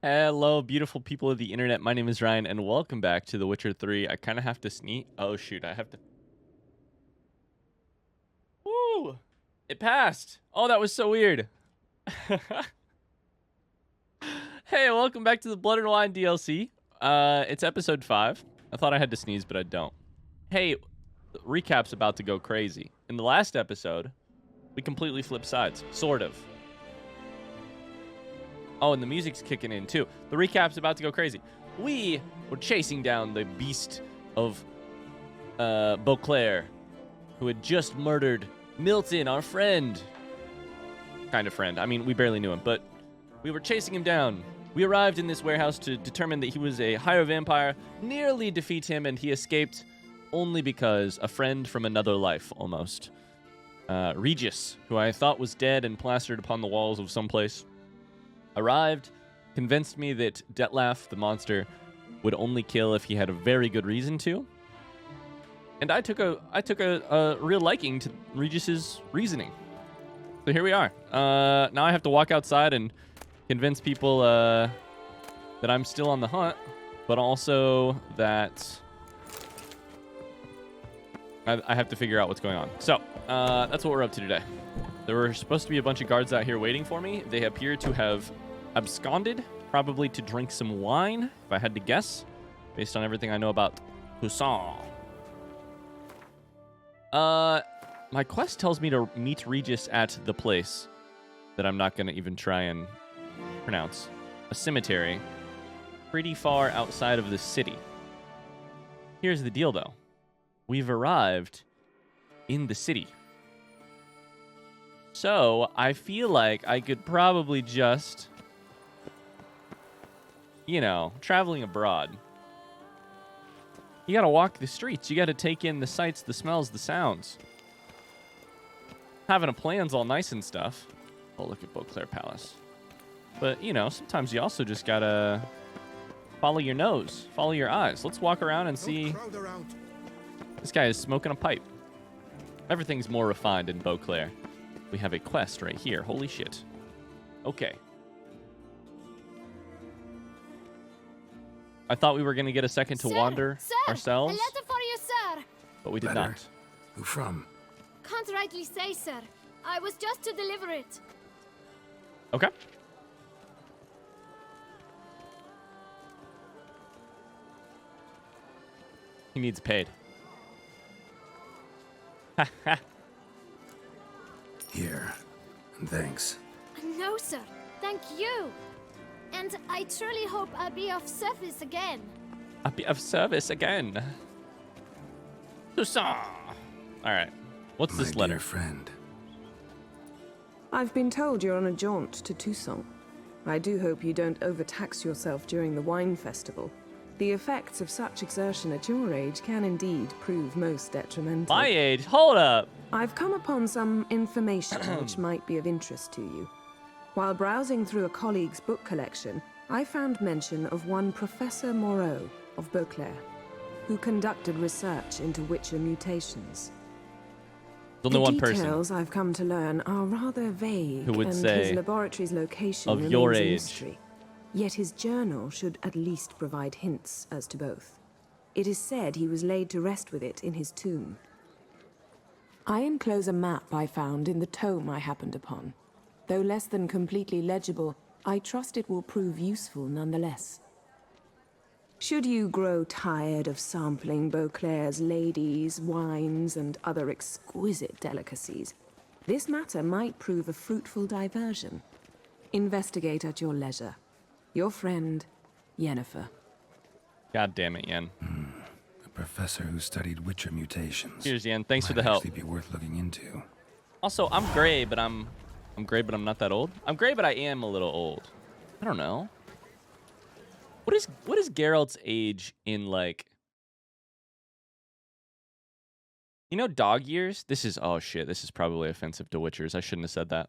Hello, beautiful people of the internet. My name is Ryan, and welcome back to The Witcher 3. I kind of have to sneeze. Oh, shoot. I have to... Woo! It passed. Oh, that was so weird. Hey, welcome back to the Blood and Wine DLC. It's episode 5. I thought I had to sneeze, but I don't. Hey, recap's about to go crazy. In the last episode, we completely flipped sides. Sort of. Oh, and the music's kicking in, too. The recap's about to go crazy. We were chasing down the beast of Beauclair, who had just murdered Milton, our friend. Kind of friend. I mean, we barely knew him, but we were chasing him down. We arrived in this warehouse to determine that he was a higher vampire, nearly defeat him, and he escaped only because a friend from another life, almost. Regis, who I thought was dead and plastered upon the walls of some place, arrived, convinced me that Detlef, the monster, would only kill if he had a very good reason to. And I took a real liking to Regis's reasoning. So here we are. Now I have to walk outside and convince people that I'm still on the hunt, but also that I have to figure out what's going on. So that's what we're up to today. There were supposed to be a bunch of guards out here waiting for me. They appear to have absconded, probably to drink some wine, if I had to guess, based on everything I know about Toussaint. My quest tells me to meet Regis at the place that I'm not going to even try and pronounce. A cemetery pretty far outside of the city. Here's the deal, though. We've arrived in the city. So, I feel like I could probably just, you know, traveling abroad. You gotta walk the streets. You gotta take in the sights, the smells, the sounds. Having a plan's all nice and stuff. Oh, look at Beauclair Palace. But, you know, sometimes you also just gotta follow your nose, follow your eyes. Let's walk around and see. This guy is smoking a pipe. Everything's more refined in Beauclair. We have a quest right here. Holy shit. Okay. I thought we were going to get a second to wander ourselves. A letter for you, sir. But we did not. Who from? Can't rightly say, sir. I was just to deliver it. Okay. He needs paid. Ha ha. Here. And thanks. No, sir. Thank you. And I truly hope I'll be of service again. I'll be of service again. Toussaint. All right. What's this letter? My dear friend. I've been told you're on a jaunt to Toussaint. I do hope you don't overtax yourself during the wine festival. The effects of such exertion at your age can indeed prove most detrimental. My age? Hold up. I've come upon some information which might be of interest to you. While browsing through a colleague's book collection, I found mention of one Professor Moreau of Beauclair, who conducted research into Witcher mutations. There's only one The person details I've come to learn are rather vague, who would and say his laboratory's location of remains your a age. mystery. Yet his journal should at least provide hints as to both. It is said he was laid to rest with it in his tomb. I enclose a map I found in the tome I happened upon. Though less than completely legible, I trust it will prove useful nonetheless. Should you grow tired of sampling Beauclair's ladies, wines, and other exquisite delicacies, this matter might prove a fruitful diversion. Investigate at your leisure. Your friend, Yennefer. God damn it, Yen. A professor who studied Witcher mutations. Here's Yen. Thanks for Might the help. actually be worth looking into. Also, I'm gray, but I'm gray, but I'm not that old. I'm gray, but I am a little old. I don't know. What is Geralt's age in, like, you know, dog years? Oh shit, this is probably offensive to Witchers. I shouldn't have said that.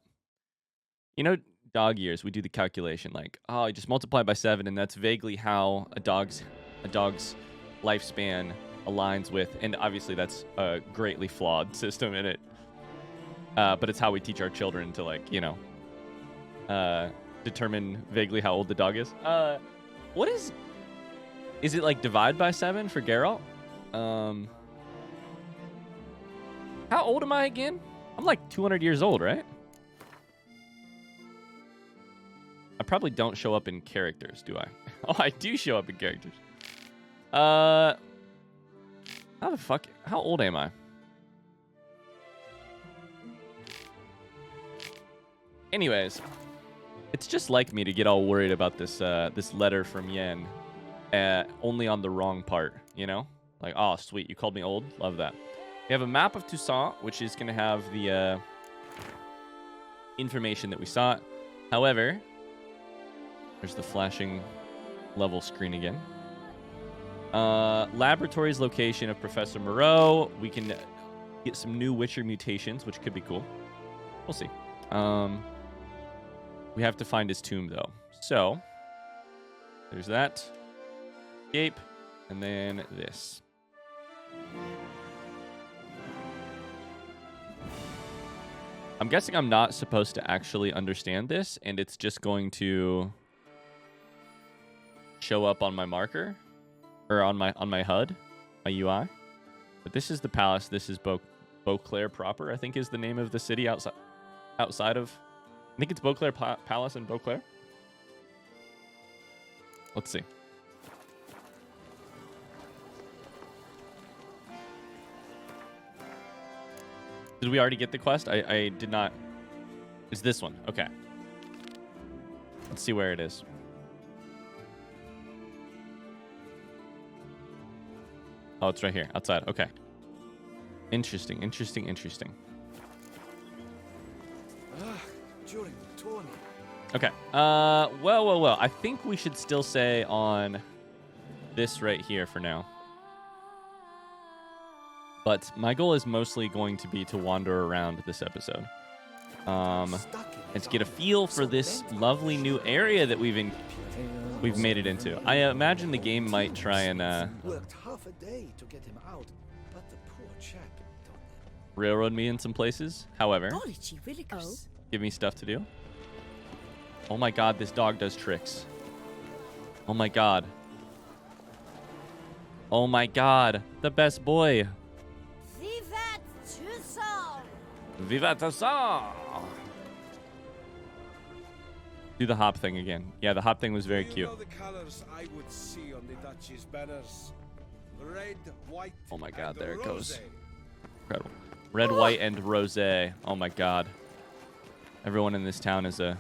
You know, dog years, we do the calculation like, oh, you just multiply by 7, and that's vaguely how a dog's lifespan aligns with, and obviously that's a greatly flawed system in it. But it's how we teach our children to, like, you know, determine vaguely how old the dog is. What is it like divide by 7 for Geralt? How old am I again? I'm like 200 years old, right? I probably don't show up in characters, do I? Oh, I do show up in characters. How the fuck? How old am I? Anyways, it's just like me to get all worried about this this letter from Yen, only on the wrong part, you know? Like, oh, sweet, you called me old? Love that. We have a map of Toussaint, which is going to have the information that we sought. However, there's the flashing level screen again. Laboratory's location of Professor Moreau. We can get some new Witcher mutations, which could be cool. We'll see. We have to find his tomb, though. So, there's that. Escape. And then this. I'm guessing I'm not supposed to actually understand this, and it's just going to show up on my marker, or on my HUD, my UI. But this is the palace. This is Beauclair proper, I think is the name of the city outside of... I think it's Beauclair Palace in Beauclair. Let's see. Did we already get the quest? I did not. It's this one. Okay. Let's see where it is. Oh, it's right here. Outside. Okay. Interesting. Okay. Well. I think we should still say on this right here for now. But my goal is mostly going to be to wander around this episode. And to get a feel for this lovely new area that we've made it into. I imagine the game might try and railroad me in some places. However, give me stuff to do. Oh my god, this dog does tricks. Oh my god. Oh my god, the best boy. Vivat Toussaint! Vivat Toussaint! Do the hop thing again. Yeah, the hop thing was very cute. The colors I would see on the Duchy's banners. Red, white, oh my god, and there it goes. rosé. Incredible. Red, white, and rosé. Oh my god. Everyone in this town is an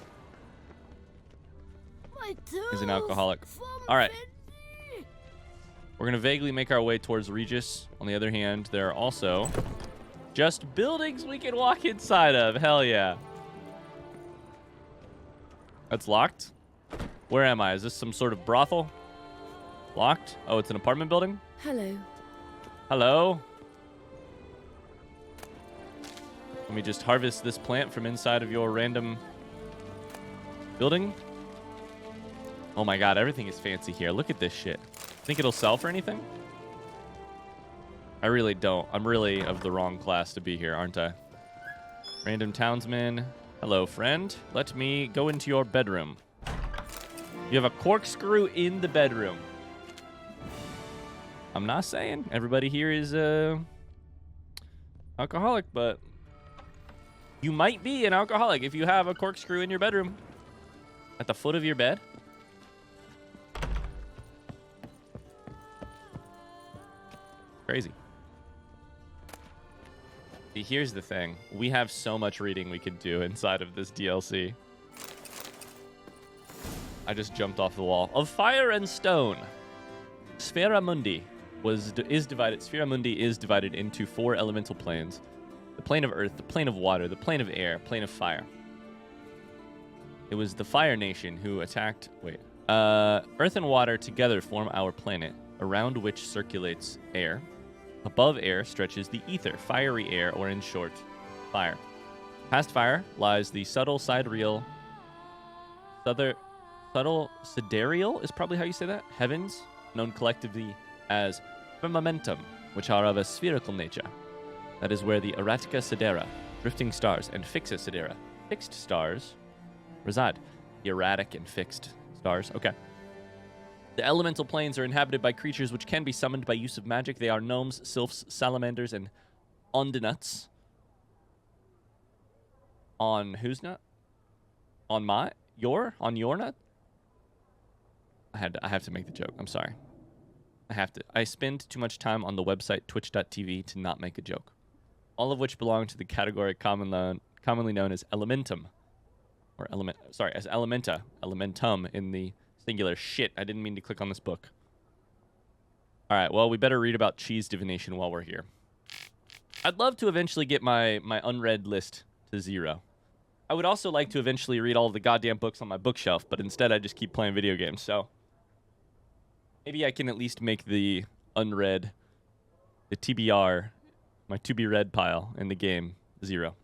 alcoholic. All right. We're going to vaguely make our way towards Regis. On the other hand, there are also just buildings we can walk inside of. Hell yeah. That's locked. Where am I? Is this some sort of brothel? Locked? Oh, it's an apartment building? Hello. Hello? Let me just harvest this plant from inside of your random building. Oh my god, everything is fancy here. Look at this shit. Think it'll sell for anything? I really don't. I'm really of the wrong class to be here, aren't I? Random townsman. Hello, friend. Let me go into your bedroom. You have a corkscrew in the bedroom. I'm not saying everybody here is alcoholic, but you might be an alcoholic if you have a corkscrew in your bedroom. At the foot of your bed. Crazy. See, here's the thing. We have so much reading we could do inside of this DLC. I just jumped off the wall. Of fire and stone. Sfera Mundi is divided into 4 elemental planes. The plane of earth, the plane of water, the plane of air, plane of fire. It was the Fire Nation who attacked... Earth and water together form our planet, around which circulates air. Above air stretches the ether, fiery air, or in short, fire. Past fire lies the subtle sidereal... Subtle sidereal is probably how you say that. Heavens, known collectively as firmamentum, which are of a spherical nature. That is where the erratica sidera, drifting stars, and fixa sidera, fixed stars, reside. erratic and fixed stars. Okay. The elemental planes are inhabited by creatures which can be summoned by use of magic. They are gnomes, sylphs, salamanders, and ondinuts. On whose nut? On my? Your? On your nut? I have to make the joke. I'm sorry. I have to. I spend too much time on the website twitch.tv to not make a joke. All of which belong to the category commonly known as elementum. Or as elementa. Elementum in the singular. Shit, I didn't mean to click on this book. Alright, well, we better read about cheese divination while we're here. I'd love to eventually get my unread list to 0. I would also like to eventually read all of the goddamn books on my bookshelf, but instead I just keep playing video games, so... Maybe I can at least make the unread, the TBR, my to-be-read pile in the game 0.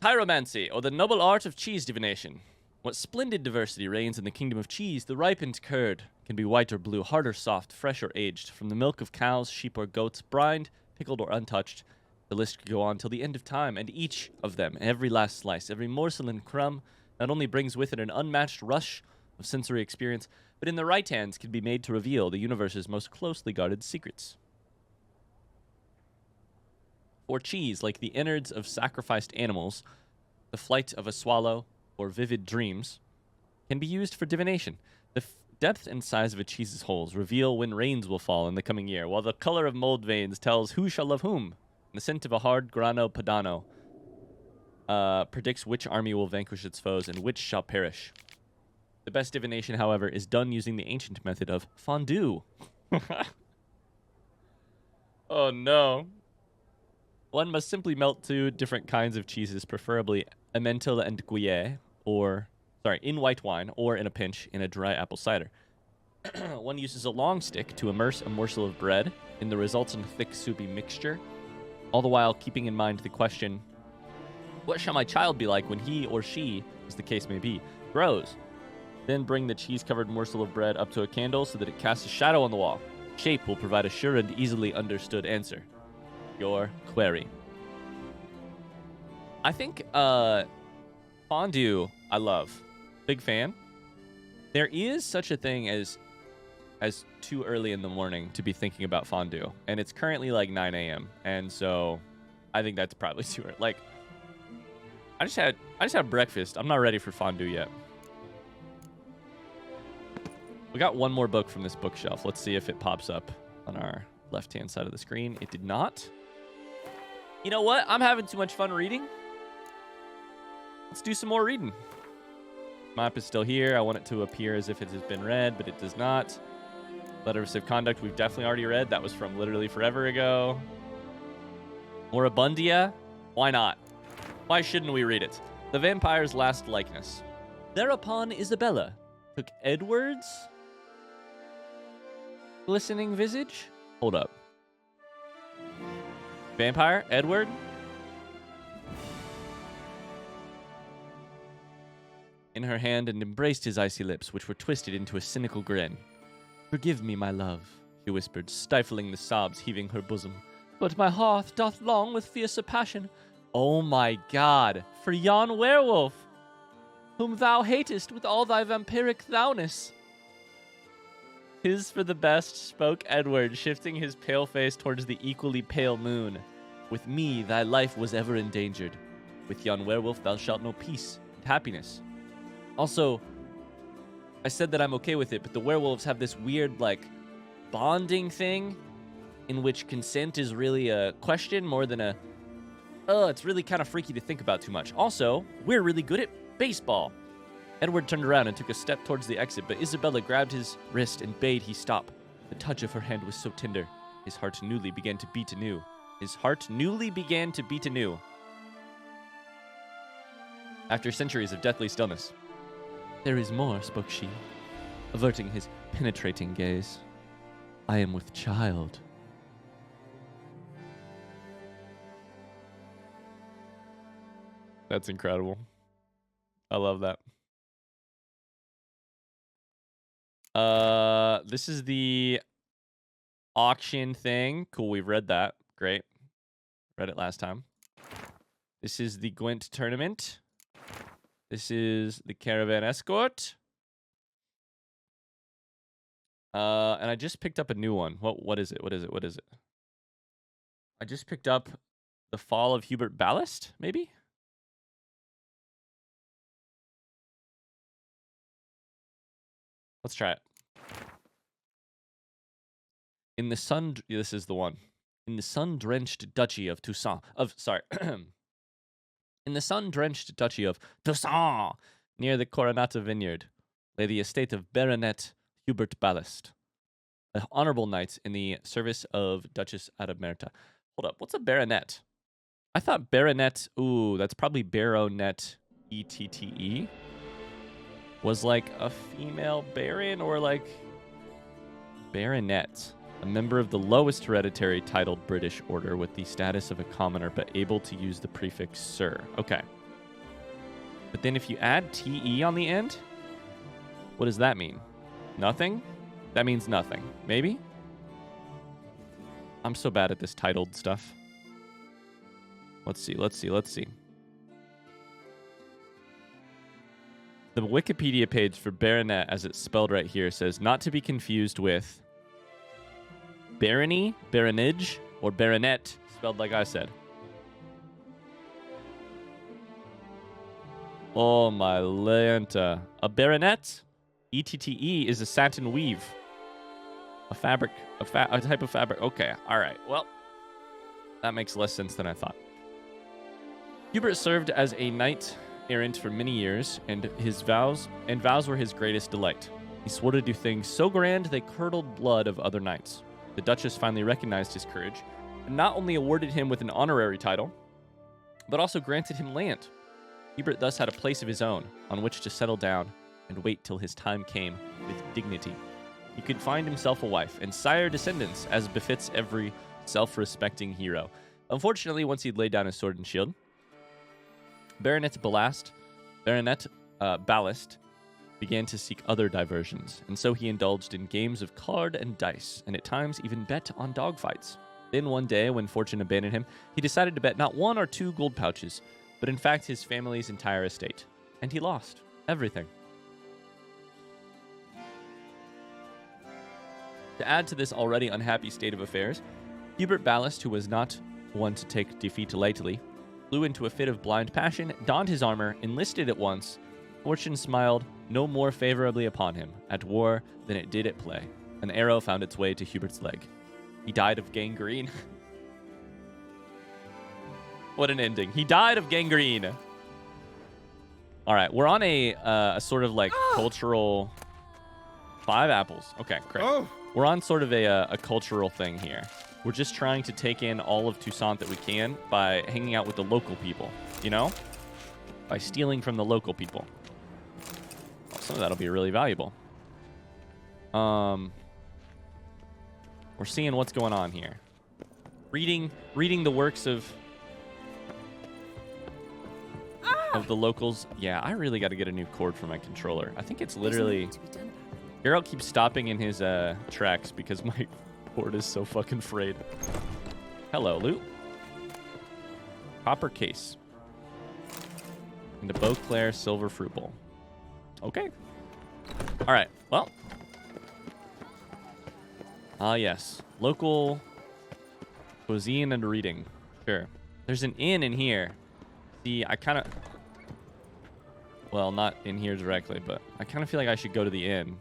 Pyromancy, or the noble art of cheese divination. What splendid diversity reigns in the kingdom of cheese. The ripened curd can be white or blue, hard or soft, fresh or aged. From the milk of cows, sheep, or goats, brined, pickled, or untouched, the list could go on till the end of time, and each of them, every last slice, every morsel and crumb, not only brings with it an unmatched rush of sensory experience, but in the right hands can be made to reveal the universe's most closely guarded secrets. For cheese, like the innards of sacrificed animals, the flight of a swallow, or vivid dreams, can be used for divination. The depth and size of a cheese's holes reveal when rains will fall in the coming year, while the color of mold veins tells who shall love whom. The scent of a hard grano padano predicts which army will vanquish its foes and which shall perish. The best divination, however, is done using the ancient method of fondue. Oh no. One must simply melt 2 different kinds of cheeses, preferably Emmental and Gruyere, in white wine, or in a pinch, in a dry apple cider. One uses a long stick to immerse a morsel of bread in the resultant thick soupy mixture, all the while keeping in mind the question, what shall my child be like when he or she, as the case may be, grows? Then bring the cheese-covered morsel of bread up to a candle so that it casts a shadow on the wall. Shape will provide a sure and easily understood answer. Your query. I think fondue I love. Big fan. There is such a thing as too early in the morning to be thinking about fondue, and it's currently like 9 a.m. and so I think that's probably too early. Like I just had breakfast. I'm not ready for fondue yet. We got one more book from this bookshelf. Let's see if it pops up on our left-hand side of the screen. It did not. You know what? I'm having too much fun reading. Let's do some more reading. Map is still here. I want it to appear as if it has been read, but it does not. Letter of Civ Conduct, we've definitely already read. That was from literally forever ago. Moribundia? Why not? Why shouldn't we read it? The Vampire's Last Likeness. Thereupon Isabella took Edward's glistening visage? Hold up. Vampire? Edward? In her hand and embraced his icy lips, which were twisted into a cynical grin. Forgive me, my love, she whispered, stifling the sobs heaving her bosom. But my heart doth long with fiercer passion. Oh my God, for yon werewolf, whom thou hatest with all thy vampiric thowness. Tis for the best, spoke Edward, shifting his pale face towards the equally pale moon. With me thy life was ever endangered. With yon werewolf thou shalt know peace and happiness. Also, I said that I'm okay with it, but the werewolves have this weird, like, bonding thing in which consent is really a question more than a, it's really kind of freaky to think about too much. Also, we're really good at baseball. Edward turned around and took a step towards the exit, but Isabella grabbed his wrist and bade he stop. The touch of her hand was so tender, his heart newly began to beat anew. After centuries of deathly stillness. There is more, spoke she, averting his penetrating gaze. I am with child. That's incredible. I love that. This is the auction thing. Cool, we've read that. Great. Read it last time. This is the Gwent tournament. This is the caravan escort. And I just picked up a new one. What is it? What is it? What is it? I just picked up the Fall of Hubert Ballast, maybe? Let's try it. In the sun, this is the one. In the sun-drenched duchy of Toussaint, in the sun-drenched duchy of Toussaint, near the Coronata vineyard, lay the estate of Baronet Hubert Ballast, an honorable knight in the service of Duchess Adamerta. Hold up, what's a baronet? I thought baronet, ooh, that's probably baronet, E-T-T-E, was like a female baron or like baronet. A member of the lowest hereditary titled British order with the status of a commoner but able to use the prefix sir. Okay. But then if you add TE on the end, what does that mean? Nothing? That means nothing. Maybe? I'm so bad at this titled stuff. Let's see. The Wikipedia page for baronet, as it's spelled right here, says not to be confused with barony, baronage, or baronet, spelled like I said. Oh my lanta. A baronet, E-T-T-E, is a satin weave. A fabric, a type of fabric. Okay, all right. Well, that makes less sense than I thought. Hubert served as a knight errant for many years, and his vows were his greatest delight. He swore to do things so grand they curdled blood of other knights. The Duchess finally recognized his courage, and not only awarded him with an honorary title, but also granted him land. Hubert thus had a place of his own, on which to settle down and wait till his time came with dignity. He could find himself a wife and sire descendants, as befits every self-respecting hero. Unfortunately, once he'd laid down his sword and shield, Baronet Ballast began to seek other diversions, and so he indulged in games of card and dice, and at times even bet on dogfights. Then one day, when fortune abandoned him, he decided to bet not 1 or 2 gold pouches, but in fact his family's entire estate. And he lost everything. To add to this already unhappy state of affairs, Hubert Ballast, who was not one to take defeat lightly, flew into a fit of blind passion, donned his armor, enlisted at once. Fortune smiled no more favorably upon him at war than it did at play. An arrow found its way to Hubert's leg. He died of gangrene. What an ending. He died of gangrene. All right, we're on a sort of like cultural... 5 apples. Okay, correct. Oh. We're on sort of a cultural thing here. We're just trying to take in all of Toussaint that we can by hanging out with the local people, you know? By stealing from the local people. Well, some of that'll be really valuable. We're seeing what's going on here. Reading the works of the locals. Yeah, I really got to get a new cord for my controller. I think it's literally... Geralt keeps stopping in his tracks because my cord is so fucking frayed. Hello, loot. Copper case. And a Beauclair silver fruit bowl. Okay. All right. Well. Yes. Local cuisine and reading. Sure. There's an inn in here. See, I kind of... Well, not in here directly, but I kind of feel like I should go to the inn.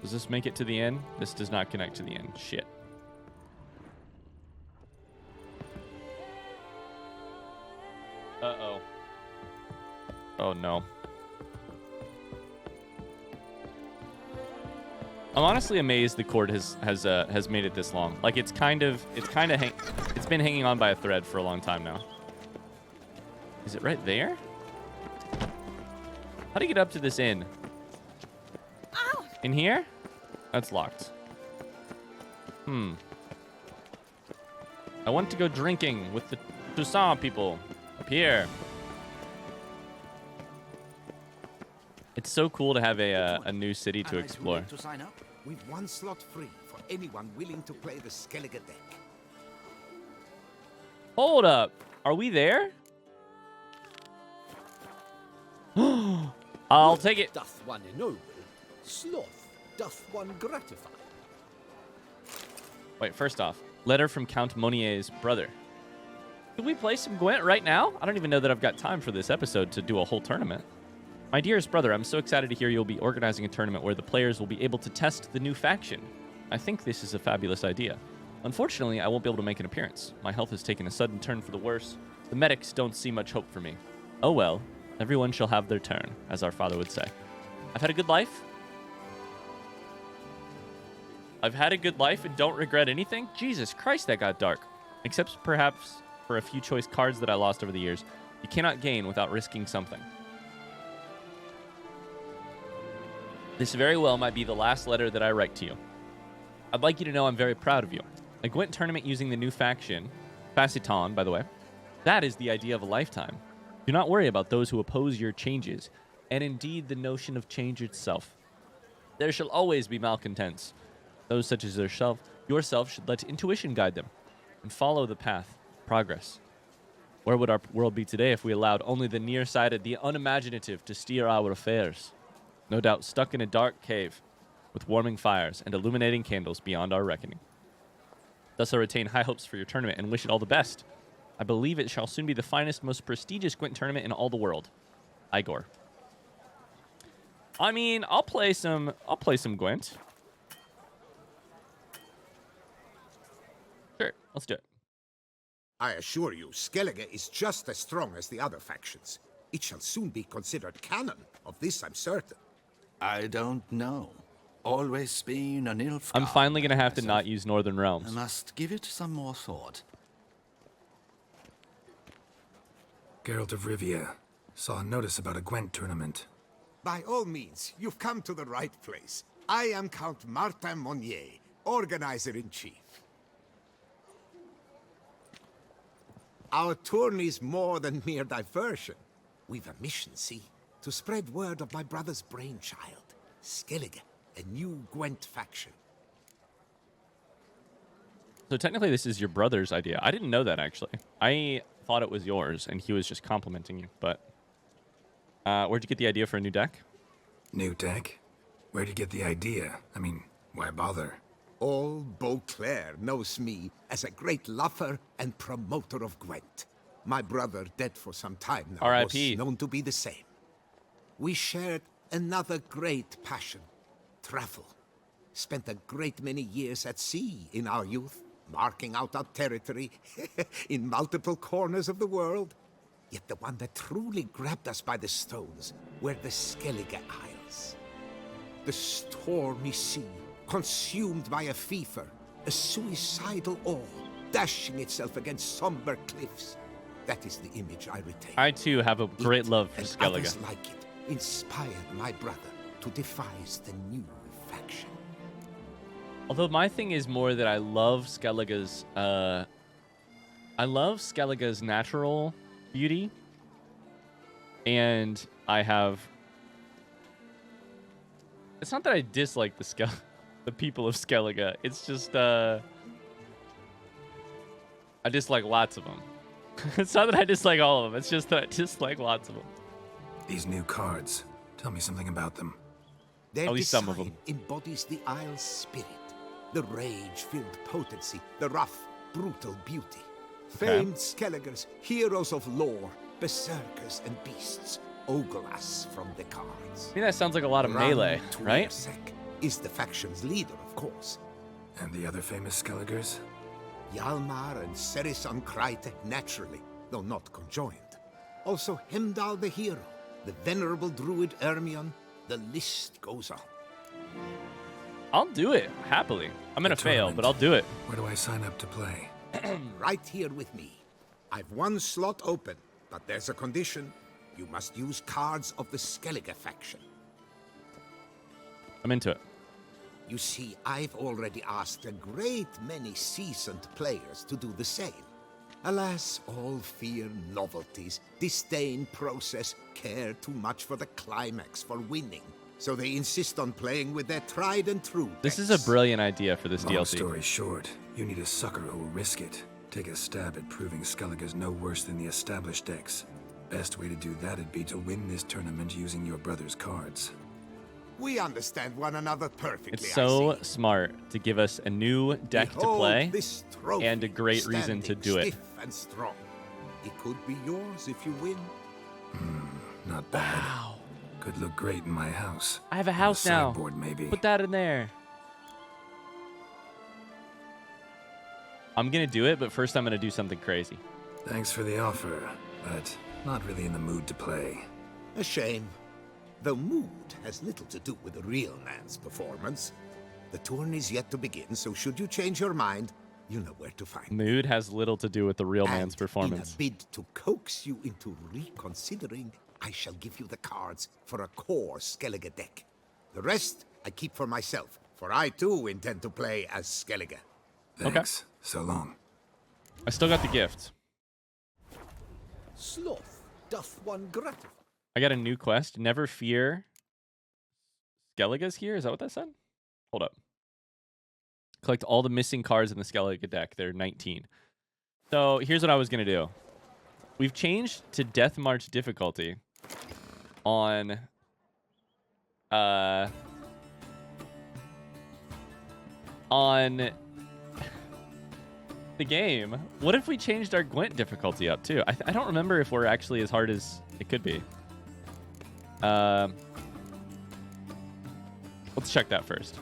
Does this make it to the inn? This does not connect to the inn. Shit. Uh-oh. Oh, no. I'm honestly amazed the cord has made it this long. Like it's been hanging on by a thread for a long time now. Is it right there? How do you get up to this inn? Ow. In here? That's locked. I want to go drinking with the Toussaint people up here. It's so cool to have a new city to explore. To sign up, we've 1 slot free for anyone willing to play the Skellige deck. Hold up. Are we there? I'll take it. Doth one ennoble, sloth doth one gratify. Wait, first off, letter from Count Monier's brother. Can we play some Gwent right now? I don't even know that I've got time for this episode to do a whole tournament. My dearest brother, I'm so excited to hear you'll be organizing a tournament where the players will be able to test the new faction. I think this is a fabulous idea. Unfortunately, I won't be able to make an appearance. My health has taken a sudden turn for the worse. The medics don't see much hope for me. Oh well, everyone shall have their turn, as our father would say. I've had a good life. I've had a good life and don't regret anything? Jesus Christ, that got dark. Except perhaps for a few choice cards that I lost over the years. You cannot gain without risking something. This very well might be the last letter that I write to you. I'd like you to know I'm very proud of you. A Gwent tournament using the new faction, Faciton, by the way, that is the idea of a lifetime. Do not worry about those who oppose your changes, and indeed the notion of change itself. There shall always be malcontents. Those such as yourself should let intuition guide them, and follow the path of progress. Where would our world be today if we allowed only the nearsighted, the unimaginative to steer our affairs? No doubt stuck in a dark cave, with warming fires and illuminating candles beyond our reckoning. Thus I retain high hopes for your tournament and wish it all the best. I believe it shall soon be the finest, most prestigious Gwent tournament in all the world. Igor. I mean, I'll play some Gwent. Sure, let's do it. I assure you, Skellige is just as strong as the other factions. It shall soon be considered canon. Of this I'm certain. I don't know. Always been an Nilfgaard. I'm finally going to have to myself. not use Northern Realms. I must give it some more thought. Geralt of Rivia. Saw a notice about a Gwent tournament. By all means, you've come to the right place. I am Count Martin Monnier, organizer-in-chief. Our tourney's more than mere diversion. We've a mission, see? To spread word of my brother's brainchild, Skellige, a new Gwent faction. So technically this is your brother's idea. I didn't know that, actually. I thought it was yours, and he was just complimenting you. But where'd you get the idea for a new deck? New deck? Where'd you get the idea? I mean, why bother? All Beauclair knows me as a great lover and promoter of Gwent. My brother, dead for some time now, R.I.P. was known to be the same. We shared another great passion, travel. Spent a great many years at sea in our youth, marking out our territory in multiple corners of the world. Yet the one that truly grabbed us by the stones were the Skellige Isles. The stormy sea, consumed by a fever, a suicidal awe, dashing itself against somber cliffs. That is the image I retain. I, too, have a great love for and Skellige. others like it inspired my brother to devise the new faction. Although my thing is more that I love Skellige's natural beauty, and I have. It's not that I dislike the people of Skellige. It's just I dislike lots of them. It's not that I dislike all of them. It's just that I dislike lots of them. These new cards. Tell me something about them. Their At least some of design them. embodies the Isle's spirit, the rage-filled potency, the rough, brutal beauty. Famed Skelligers, heroes of lore, berserkers and beasts, ogle us from the cards. I mean, that sounds like a lot of melee, right? Tuirsek is the faction's leader, of course. And the other famous Skelligers? Hjalmar and Serison Kreite, naturally, though not conjoined. Also Heimdall the hero, the venerable druid Ermion, the list goes on. I'll do it, happily. I'm going to fail, tournament. but I'll do it. Where do I sign up to play? Right here with me. I've one slot open, but there's a condition. You must use cards of the Skellige faction. I'm into it. You see, I've already asked a great many seasoned players to do the same. Alas, all fear novelties, disdain process, care too much for the climax, for winning. So they insist on playing with their tried and true This is decks. a brilliant idea for this Long DLC. story short, you need a sucker who will risk it. Take a stab at proving Skellige's no worse than the established decks. Best way to do that'd be to win this tournament using your brother's cards. We understand one another perfectly. It's so I see. smart to give us a new deck to Behold play this trophy, and a great reason to standing do it. stiff and strong. It could be yours if you win. Not bad. Wow. Could look great in my house. I have a On house the now. sideboard, maybe. Put that in there. I'm going to do it, but first I'm going to do something crazy. Thanks for the offer, but not really in the mood to play. A shame. Though mood has little to do with a real man's performance. The tourney's yet to begin, so should you change your mind, you know where to find me. Mood has little to do with the real man's And performance. in a bid to coax you into reconsidering, I shall give you the cards for a core Skellige deck. The rest I keep for myself, for I too intend to play as Skellige. Thanks. So long. I still got the gift. Sloth doth one gratify. I got a new quest. Never fear. Skellige's here? Is that what that said? Hold up. Collect all the missing cards in the Skellige deck. There are 19. So here's what I was going to do. We've changed to Death March difficulty on the game. What if we changed our Gwent difficulty up too? I don't remember if we're actually as hard as it could be. Let's check that first.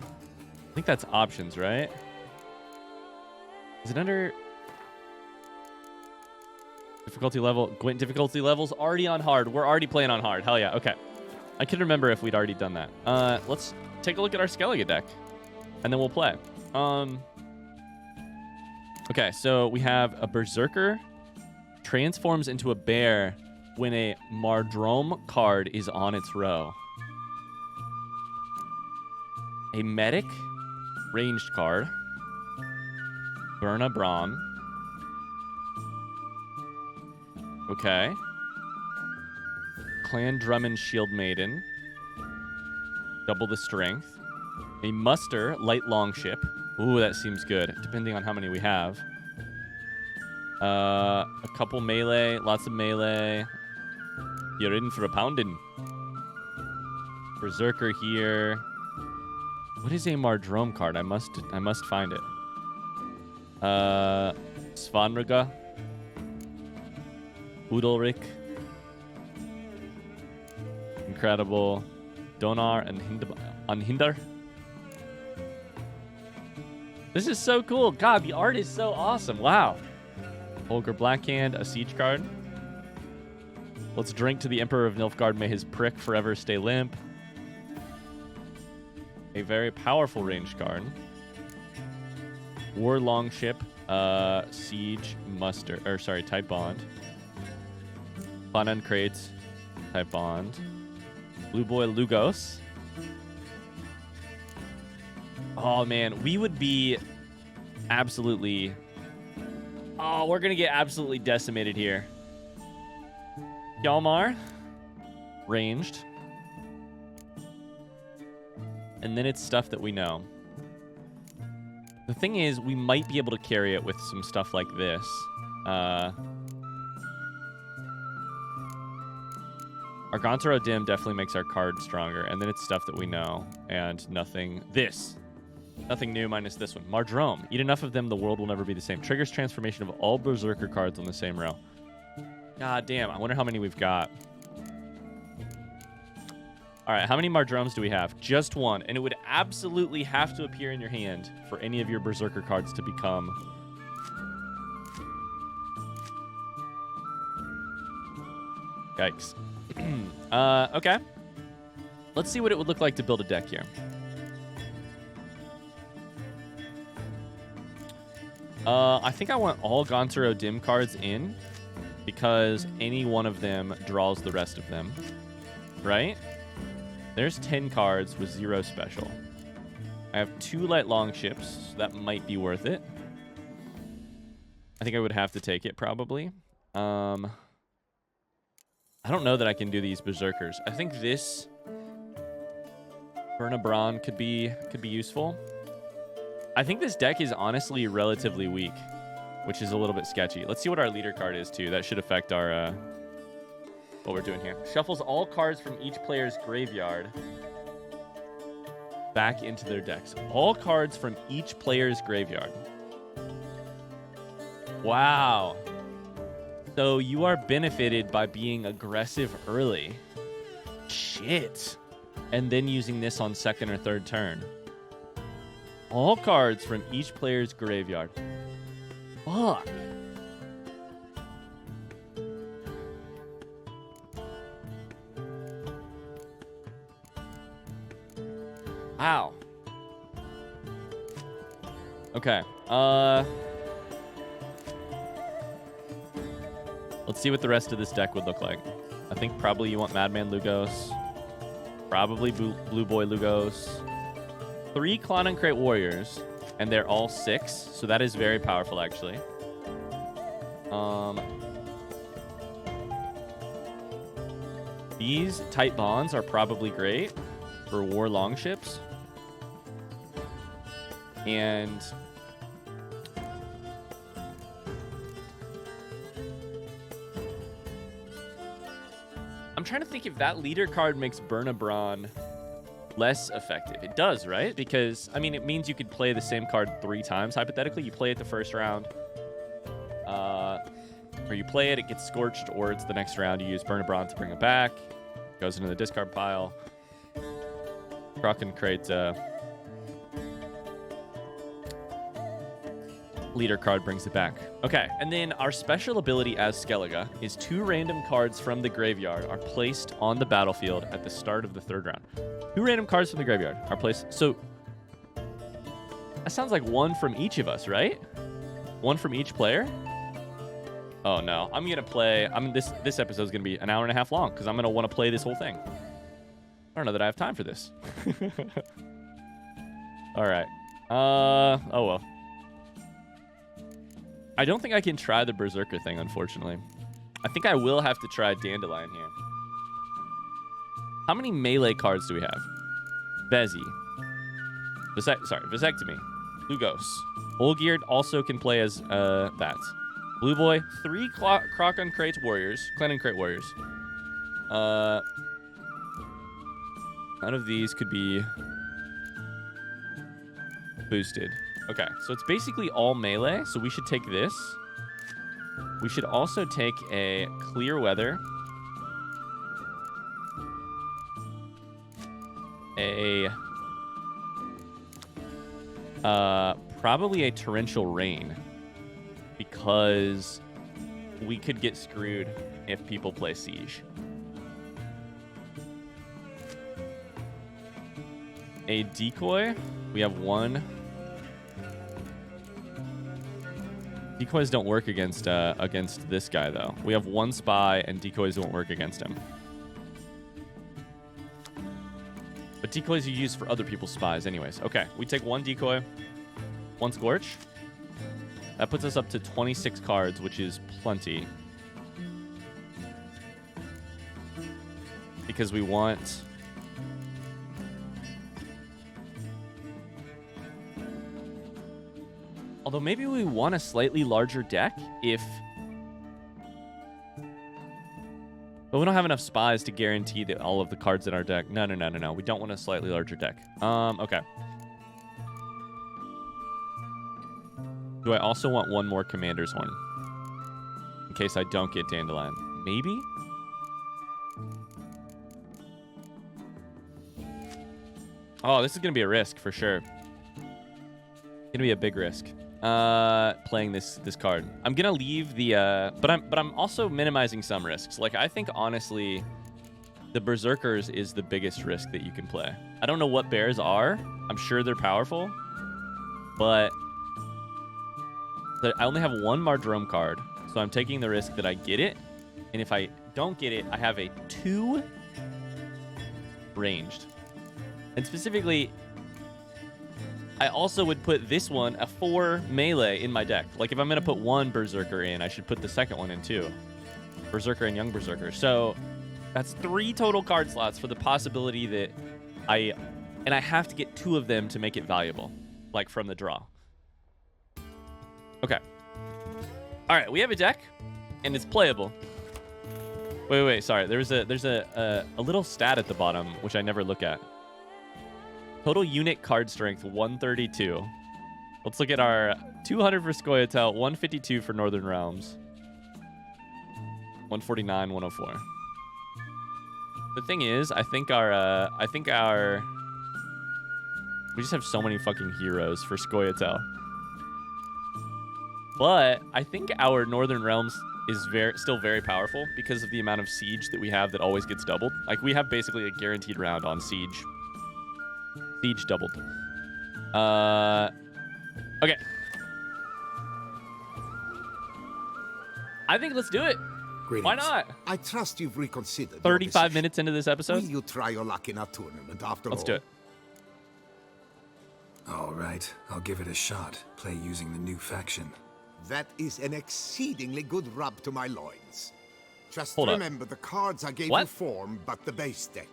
I think that's options, right? Is it under difficulty level? Gwent difficulty level's already on hard. We're already playing on hard. Hell yeah. Okay. I can remember if we'd already done that. Let's take a look at our Skellige deck, and then we'll play. Okay, so we have a Berserker transforms into a bear when a Mardrome card is on its row. A Medic ranged card. Burn a Brawn. Okay. Clan Drummond Shield Maiden. Double the strength. A Muster Light Longship. Ooh, that seems good, depending on how many we have. A couple melee, lots of melee. You're in for a pounding. Berserker here. What is a Mardrome card? I must find it. Svanraga. Udalrik. Incredible. Donar and Unhinder. This is so cool. God, the art is so awesome. Wow. Holger Blackhand, a siege card. Let's drink to the Emperor of Nilfgaard. May his prick forever stay limp. A very powerful ranged card. War Longship, Siege, Muster, or sorry, type bond. Planan Crates, type bond. Blue Boy Lugos. Oh man, we would be absolutely... Oh, we're gonna get absolutely decimated here. Hjalmar, ranged. And then it's stuff that we know. The thing is, we might be able to carry it with some stuff like this. Argantaro Dim definitely makes our card stronger. And then it's stuff that we know. And nothing... This. Nothing new minus this one. Mardrome. Eat enough of them, the world will never be the same. Triggers transformation of all Berserker cards on the same row. God damn, I wonder how many we've got. All right, how many Mardromes do we have? Just one. And it would absolutely have to appear in your hand for any of your Berserker cards to become... Yikes. Okay. Let's see what it would look like to build a deck here. I think I want all Gantaro Dim cards in because any one of them draws the rest of them, right? There's 10 cards with 0 special. I have 2 Light Longships, so that might be worth it. I think I would have to take it probably. I don't know that I can do these Berserkers. I think this Burna Brawn could be useful. I think this deck is honestly relatively weak. which is a little bit sketchy. Let's see what our leader card is, too. That should affect our what we're doing here. Shuffles all cards from each player's graveyard back into their decks. All cards from each player's graveyard. Wow. So you are benefited by being aggressive early. Shit. And then using this on second or third turn. All cards from each player's graveyard. Fuck. Wow. Okay. Let's see what the rest of this deck would look like. I think probably you want Madman Lugos. Probably Blue Boy Lugos. 3 Clon and Crate Warriors, and they're all 6, so that is very powerful, actually. These tight bonds are probably great for war longships. And I'm trying to think if that leader card makes Burn-a-Brawn less effective. It does, right? Because, I mean, it means you could play the same card 3 times, hypothetically. You play it the first round, or you play it, it gets scorched, or it's the next round. You use Burn-a-Brawn to bring it back. Goes into the discard pile. Croc and Crate leader card brings it back. Okay, and then our special ability as Skellige is 2 random cards from the graveyard are placed on the battlefield at the start of the 3rd round. 2 random cards from the graveyard are placed. So that sounds like 1 from each of us, right? 1 from each player. Oh no, I'm gonna play. This episode is gonna be an hour and a half long because I'm gonna want to play this whole thing. I don't know that I have time for this. All right. Oh well. I don't think I can try the Berserker thing, unfortunately. I think I will have to try Dandelion here. How many melee cards do we have? Vezi. Vasectomy. Lugos. Olgierd also can play as that. Blue Boy. 3 Croc on Crate Warriors. Clan and Crate Warriors. None of these could be boosted. Okay, so it's basically all melee, so we should take this. We should also take a Clear Weather. Probably a Torrential Rain, because we could get screwed if people play Siege. A Decoy. We have 1. Decoys don't work against this guy, though. We have 1 spy, and decoys won't work against him. But decoys you use for other people's spies anyways. Okay, we take 1 decoy, 1 Scorch. That puts us up to 26 cards, which is plenty. Because we want... Although maybe we want a slightly larger deck if... But we don't have enough spies to guarantee that all of the cards in our deck... No. We don't want a slightly larger deck. Okay. Do I also want 1 more Commander's Horn? In case I don't get Dandelion. Maybe? Oh, this is going to be a risk for sure. Going to be a big risk. Playing this card. I'm gonna leave the but I'm also minimizing some risks. Like, I think honestly the Berserkers is the biggest risk that you can play. I don't know what bears are. I'm sure they're powerful, but I only have 1 Mardrome card, so I'm taking the risk that I get it, and if I don't get it, I have a 2 ranged. And specifically, I also would put this one, a 4 melee, in my deck. Like, if I'm going to put 1 Berserker in, I should put the second one in too. Berserker and Young Berserker. So that's 3 total card slots for the possibility that I have to get 2 of them to make it valuable, like from the draw. Okay. All right, we have a deck, and it's playable. Wait, sorry. There's a little stat at the bottom, which I never look at. Total unit card strength, 132. Let's look at our 200 for Skellige, 152 for Northern Realms. 149, 104. The thing is, I think our we just have so many fucking heroes for Skellige. But I think our Northern Realms is still very powerful because of the amount of siege that we have that always gets doubled. Like, we have basically a guaranteed round on siege. Siege doubled. Okay. I think let's do it. Greetings. Why not? I trust you've reconsidered. your 35 decision. minutes into this episode. Will you try your luck in our tournament after all? Let's do it. All right, I'll give it a shot. Play using the new faction. That is an exceedingly good rub to my loins. Just Hold up. remember, the cards I gave What? you form but the base deck.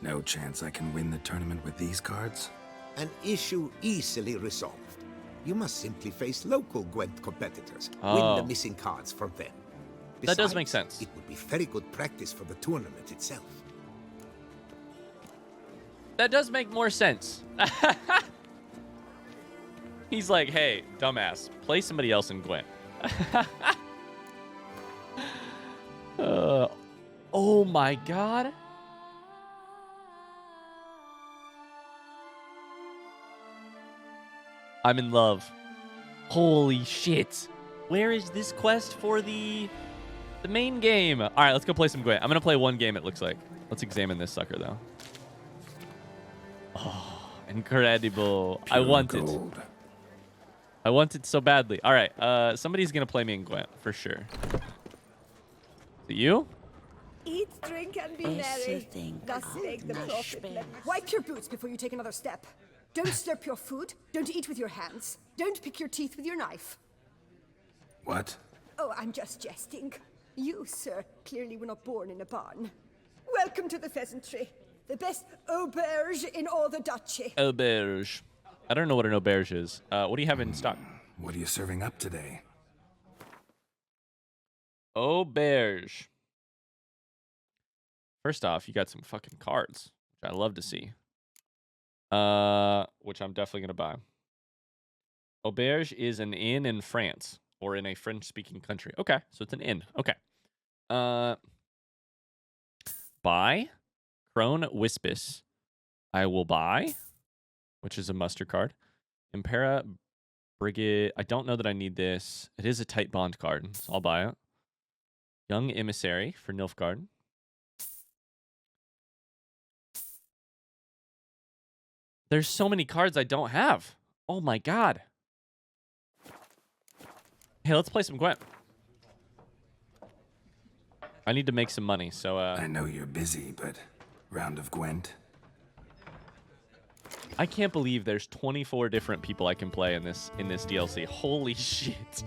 No chance I can win the tournament with these cards? An issue easily resolved. You must simply face local Gwent competitors. Win Oh. the missing cards from them. That does Besides, make sense. It would be very good practice for the tournament itself. That does make more sense. He's like, hey, dumbass, play somebody else in Gwent. Oh my god. I'm in love. Holy shit. Where is this quest for the main game? All right, let's go play some Gwent. I'm going to play one game, it looks like. Let's examine this sucker, though. Oh, incredible. I Pure want gold. it. I want it so badly. All right, somebody's going to play me in Gwent, for sure. Is it you? Eat, drink, and be merry. Thus spake the prophet. Wipe your boots before you take another step. Don't slurp your food. Don't eat with your hands. Don't pick your teeth with your knife. What? Oh, I'm just jesting. You, sir, clearly were not born in a barn. Welcome to the pheasantry. The best auberge in all the duchy. Auberge. I don't know what an auberge is. What do you have in stock? What are you serving up today? Auberge. First off, you got some fucking cards, which I love to see. Which I'm definitely going to buy. Auberge is an inn in France, or in a French-speaking country. Okay, so it's an inn. Okay. Buy. Crone Wispis. I will buy, which is a muster card. Impera Brigade. I don't know that I need this. It is a tight bond card, so I'll buy it. Young Emissary for Nilfgaard. There's so many cards I don't have. Oh my god. Hey, let's play some Gwent. I need to make some money, so I know you're busy, but round of Gwent? I can't believe there's 24 different people I can play in this DLC. Holy shit.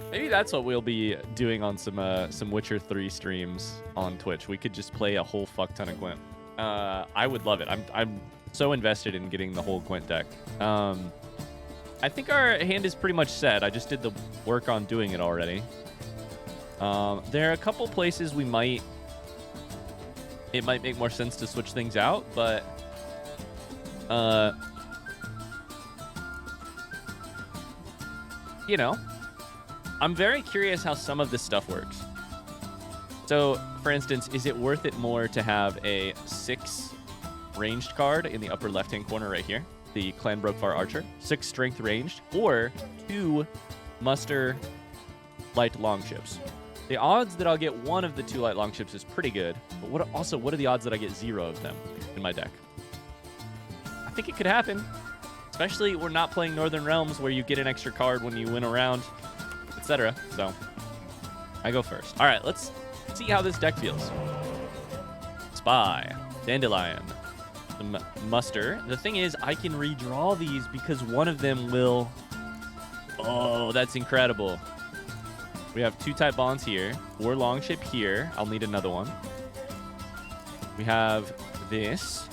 Maybe that's what we'll be doing on some Witcher 3 streams on Twitch. We could just play a whole fuck ton of Gwent. I would love it. I'm so invested in getting the whole Gwent deck. I think our hand is pretty much set. I just did the work on doing it already. There are a couple places it might make more sense to switch things out, but you know, I'm very curious how some of this stuff works. So, for instance, is it worth it more to have a 6 ranged card in the upper left-hand corner right here, the Clan Brokvar Archer, 6 strength ranged, or 2 muster light longships? The odds that I'll get one of the 2 light longships is pretty good, but what are the odds that I get 0 of them in my deck? I think it could happen, especially we're not playing Northern Realms where you get an extra card when you win a round, etc. So, I go first. All right, let's see how this deck feels. Spy, Dandelion, some muster. The thing is, I can redraw these because one of them will... Oh, that's incredible. We have 2 type bonds here. 4 longship here. I'll need another one. We have this.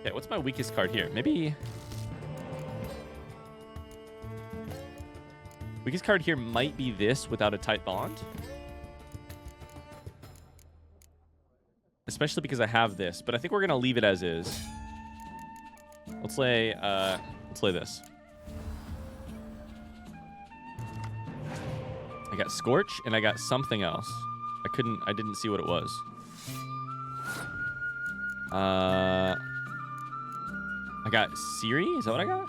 Okay, what's my weakest card here? Maybe... Weakest card here might be this without a tight bond. Especially because I have this, but I think we're gonna leave it as is. Let's lay this. I got Scorch and I got something else. I didn't see what it was. I got Siri? Is that what I got?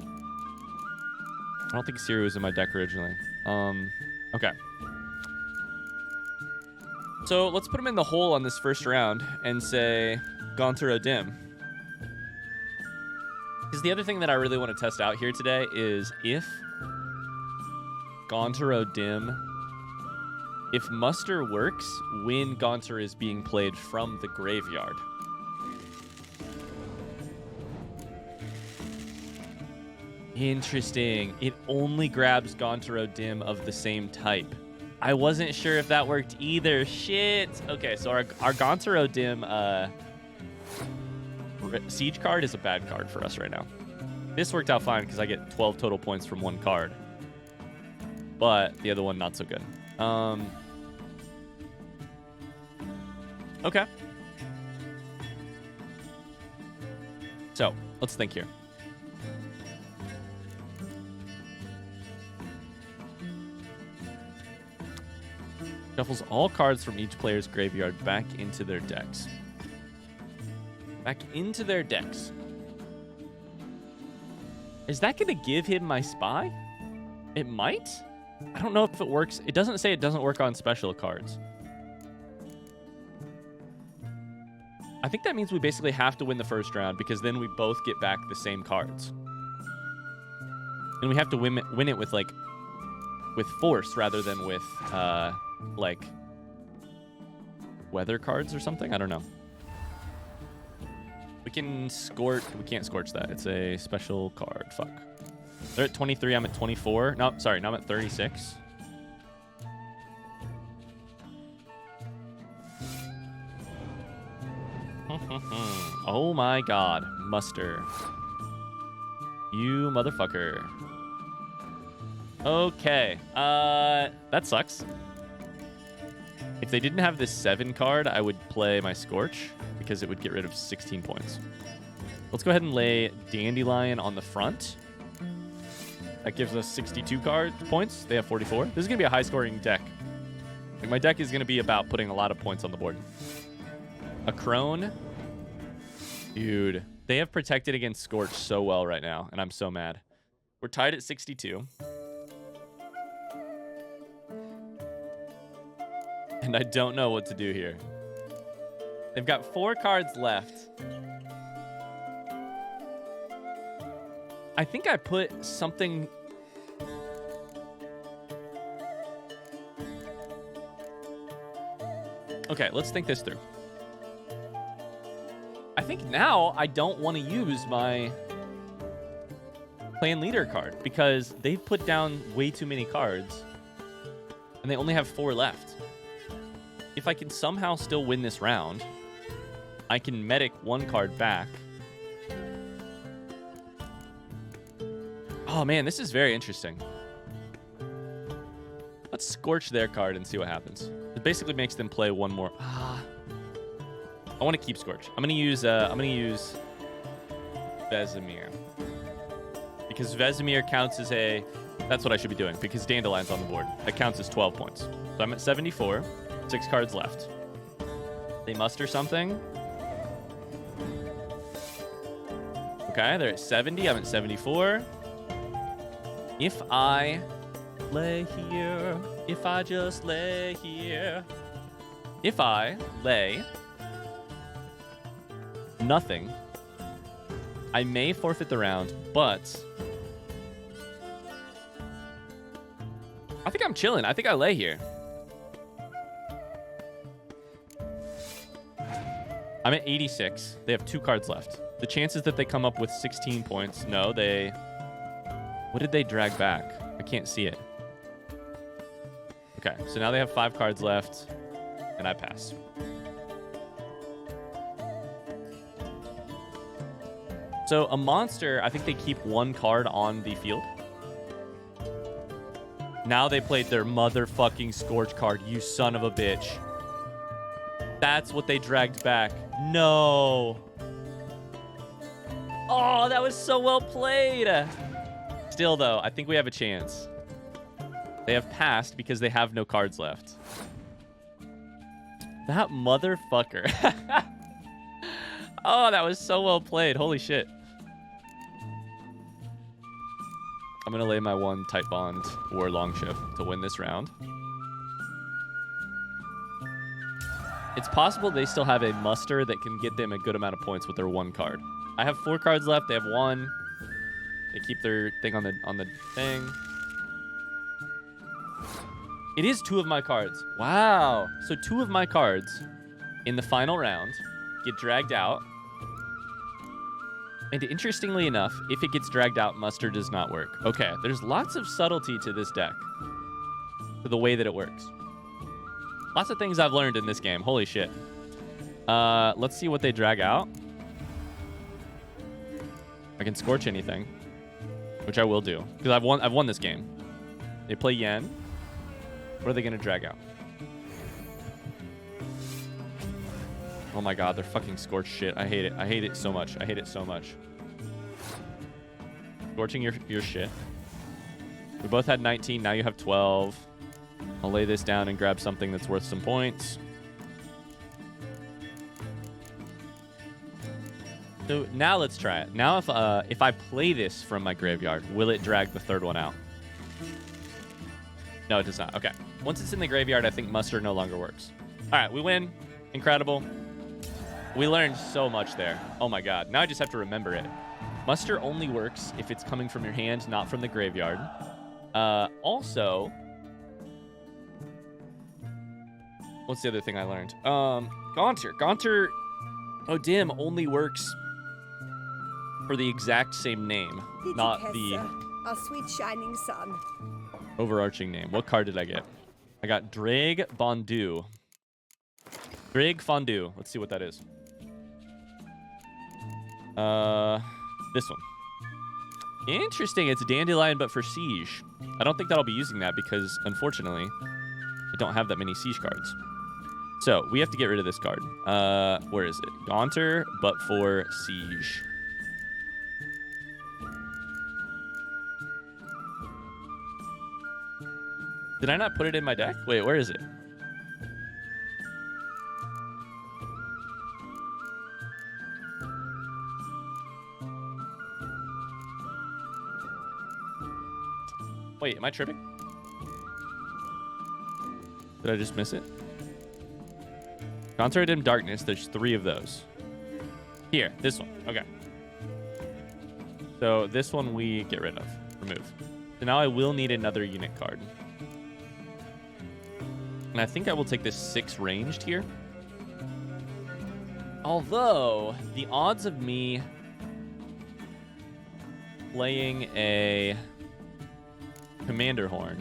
I don't think Siri was in my deck originally. Okay. So let's put him in the hole on this first round and say Gaunter O'Dim. Because the other thing that I really want to test out here today is if Gaunter O'Dim, if muster works when Gaunter is being played from the graveyard. Interesting. It only grabs Gaunter O'Dim of the same type. I wasn't sure if that worked either. Shit. Okay, so our Gaunter O'Dim siege card is a bad card for us right now. This worked out fine because I get 12 total points from one card. But the other one, not so good. Okay. So, let's think here. Shuffles all cards from each player's graveyard back into their decks. Back into their decks. Is that going to give him my spy? It might? I don't know if it works. It doesn't say it doesn't work on special cards. I think that means we basically have to win the first round because then we both get back the same cards. And we have to win it with, like, with force rather than with, like, weather cards or something? I don't know. We can scorch. We can't scorch that. It's a special card. Fuck. They're at 23. I'm at 24. No, sorry. Now I'm at 36. Oh my god. Muster. You motherfucker. Okay. That sucks. If they didn't have this 7 card, I would play my Scorch because it would get rid of 16 points. Let's go ahead and lay Dandelion on the front. That gives us 62 points. They have 44. This is going to be a high-scoring deck. Like, my deck is going to be about putting a lot of points on the board. A Crone. Dude, they have protected against Scorch so well right now, and I'm so mad. We're tied at 62. And I don't know what to do here. They've got 4 cards left. I think I put something... Okay, let's think this through. I think now I don't want to use my clan leader card because they've put down way too many cards and they only have 4 left. If I can somehow still win this round, I can medic 1 card back. Oh man, this is very interesting. Let's scorch their card and see what happens. It basically makes them play 1 more. I want to keep Scorch. I'm gonna use Vesemir. Because Vesemir counts as a... That's what I should be doing, because Dandelion's on the board. That counts as 12 points. So I'm at 74. 6 cards left. They muster something. Okay, they're at 70. I'm at 74. If I lay here, if I just lay here, if I lay nothing, I may forfeit the round, but I think I'm chilling. I think I lay here. I'm at 86. They have 2 cards left. The chances that they come up with 16 points, no, they... What did they drag back? I can't see it. Okay, so now they have 5 cards left, and I pass. So a monster, I think they keep one card on the field. Now they played their motherfucking Scourge card, you son of a bitch. That's what they dragged back. No. Oh, that was so well played. Still, though, I think we have a chance. They have passed because they have no cards left. That motherfucker. Oh, that was so well played. Holy shit. I'm going to lay my 1 tight bond or Longship to win this round. It's possible they still have a muster that can get them a good amount of points with their 1 card. I have 4 cards left. They have 1. They keep their thing on the thing. It is 2 of my cards. Wow. So 2 of my cards in the final round get dragged out. And interestingly enough, if it gets dragged out, muster does not work. Okay, there's lots of subtlety to this deck. To the way that it works. Lots of things I've learned in this game. Holy shit. Let's see what they drag out. I can Scorch anything. Which I will do. Because I've won this game. They play Yen. What are they going to drag out? Oh my god, they're fucking Scorch shit. I hate it. I hate it so much. I hate it so much. Scorching your shit. We both had 19. Now you have 12. I'll lay this down and grab something that's worth some points. So now let's try it. Now if I play this from my graveyard, will it drag the 3rd one out? No, it does not. Okay. Once it's in the graveyard, I think muster no longer works. All right, we win. Incredible. We learned so much there. Oh my god. Now I just have to remember it. Muster only works if it's coming from your hand, not from the graveyard. Also, what's the other thing I learned? Gaunter. Gaunter, oh damn, only works for the exact same name, not the our sweet shining sun. overarching name. What card did I get? I got Drag Bondu. Drag Fondue. Let's see what that is. This one. Interesting. It's Dandelion, but for Siege. I don't think that I'll be using that because, unfortunately, I don't have that many Siege cards. So, we have to get rid of this card. Where is it? Gaunter, but for Siege. Did I not put it in my deck? Wait, where is it? Wait, am I tripping? Did I just miss it? Concentrate in Darkness, there's 3 of those. Here, this one. Okay. So this one we get rid of. Remove. So now I will need another unit card. And I think I will take this 6 ranged here. Although, the odds of me playing a Commander Horn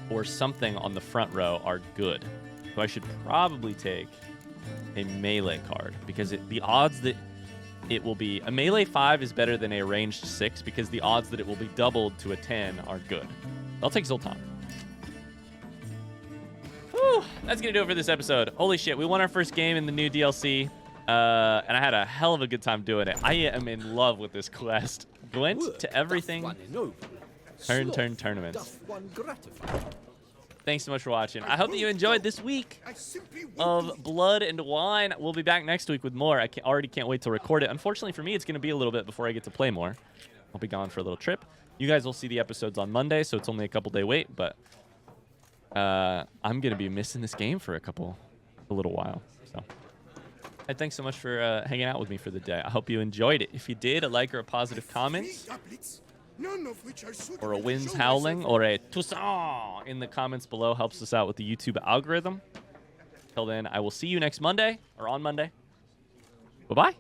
or something on the front row are good. So I should probably take a melee card because the odds that it will be... A melee 5 is better than a ranged 6 because the odds that it will be doubled to a 10 are good. I'll take Zoltan. Whew, that's going to do it for this episode. Holy shit, we won our first game in the new DLC. And I had a hell of a good time doing it. I am in love with this quest. Gwent to everything. Turn tournaments. Thanks so much for watching. I hope that you enjoyed this week of Blood and Wine. We'll be back next week with more. I already can't wait to record it. Unfortunately for me, it's going to be a little bit before I get to play more. I'll be gone for a little trip. You guys will see the episodes on Monday, so it's only a couple-day wait, but I'm going to be missing this game for a little while. So, and thanks so much for hanging out with me for the day. I hope you enjoyed it. If you did, a like or a positive comment, or a winds howling, or a Toussaint in the comments below helps us out with the YouTube algorithm. Till then, I will see you next Monday, or on Monday. Bye-bye.